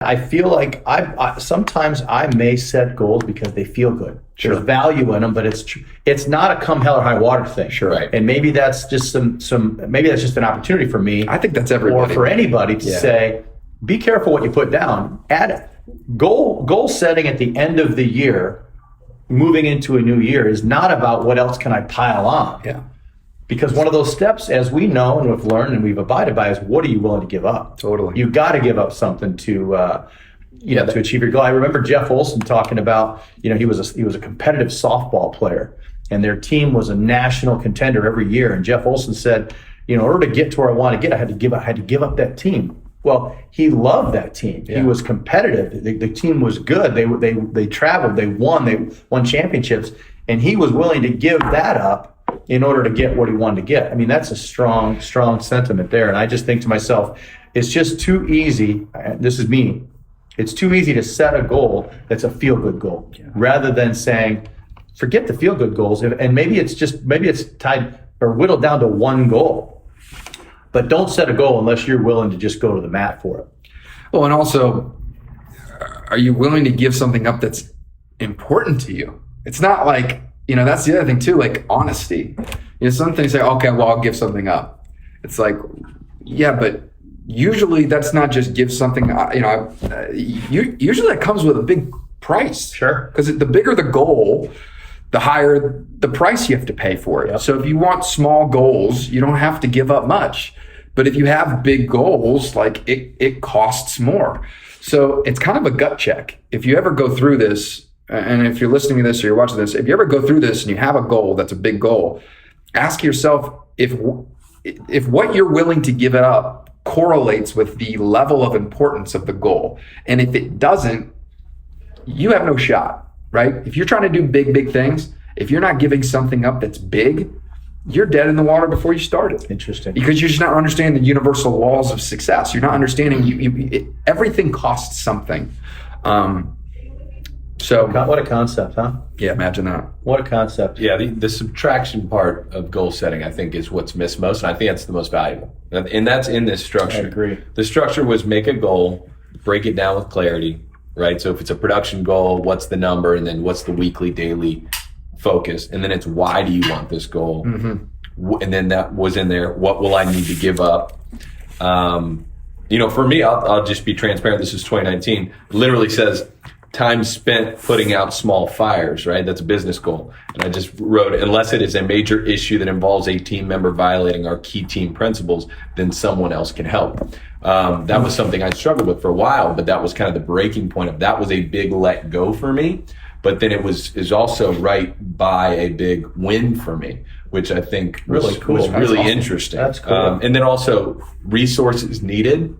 I feel like sometimes I may set goals because they feel good. Sure. There's value in them, but it's not a come hell or high water thing. Sure. Right. And maybe that's just maybe that's just an opportunity for me. I think that's everybody. Or for anybody to say, be careful what you put down. Add goal setting at the end of the year, moving into a new year, is not about what else can I pile on. Yeah. Because one of those steps, as we know and we've learned and we've abided by, is what are you willing to give up? Totally. You got to give up something to to achieve your goal. I remember Jeff Olson talking about, he was a competitive softball player, and their team was a national contender every year. And Jeff Olson said, in order to get to where I want to get, I had to give up that team. Well, he loved that team. Yeah. He was competitive. The team was good. They traveled. They won championships, and he was willing to give that up in order to get what he wanted to get. I mean, that's a strong sentiment there. And I just think to myself, it's just too easy. This is me. It's too easy to set a goal that's a feel-good goal, rather than saying, forget the feel-good goals. And maybe it's tied or whittled down to one goal. But don't set a goal unless you're willing to just go to the mat for it. Well, and also, are you willing to give something up that's important to you? It's not like, that's the other thing too, like honesty. Some things say, okay, well, I'll give something up. It's like, yeah, but usually that's not just give something, usually that comes with a big price. Sure. Because the bigger the goal, the higher the price you have to pay for it. Yep. So if you want small goals, you don't have to give up much. But if you have big goals, like it costs more. So it's kind of a gut check. If you ever go through this, and if you're listening to this or you're watching this, if you ever go through this and you have a goal that's a big goal, ask yourself if what you're willing to give it up correlates with the level of importance of the goal. And if it doesn't, you have no shot, right? If you're trying to do big things, if you're not giving something up that's big, you're dead in the water before you started. Interesting. Because you're just not understanding the universal laws of success. You're not understanding everything costs something. So what a concept, huh? Yeah, imagine that. What a concept. Yeah, the subtraction part of goal setting, I think, is what's missed most, and I think that's the most valuable. And that's in this structure. I agree. The structure was make a goal, break it down with clarity, right? So if it's a production goal, what's the number, and then what's the weekly, daily focus, and then it's why do you want this goal? Mm-hmm. And then that was in there, what will I need to give up? For me, I'll just be transparent. This is 2019. Literally says time spent putting out small fires, right? That's a business goal. And I just wrote, unless it is a major issue that involves a team member violating our key team principles, then someone else can help. That was something I struggled with for a while, but that was kind of the breaking point of that was a big let go for me. But then is also right by a big win for me, which I think really cool. was really awesome. Interesting. That's cool. And then also resources needed.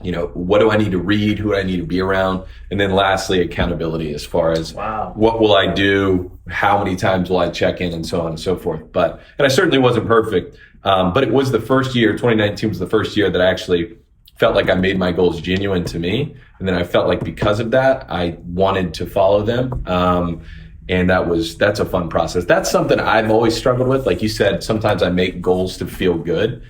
What do I need to read? Who do I need to be around? And then lastly, accountability as far as what will I do? How many times will I check in and so on and so forth. And I certainly wasn't perfect. But it was the first year, 2019 was the first year that I actually felt like I made my goals genuine to me. And then I felt like because of that, I wanted to follow them. And that's a fun process. That's something I've always struggled with. Like you said, sometimes I make goals to feel good.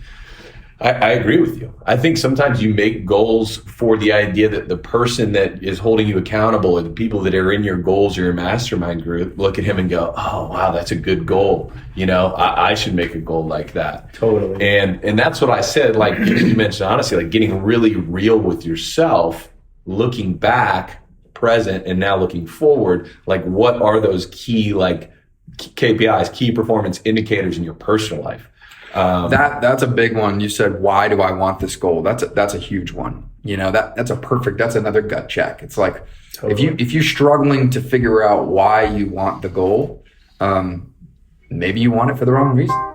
I agree with you. I think sometimes you make goals for the idea that the person that is holding you accountable or the people that are in your goals or your mastermind group look at him and go, oh, wow, that's a good goal. I should make a goal like that. Totally. And that's what I said, like you mentioned, honestly, like getting really real with yourself, looking back, present, and now looking forward, like what are those key like KPIs, key performance indicators in your personal life? That's a big one. You said, why do I want this goal? That's a huge one. That's another gut check. It's like, totally. if you're struggling to figure out why you want the goal, maybe you want it for the wrong reasons.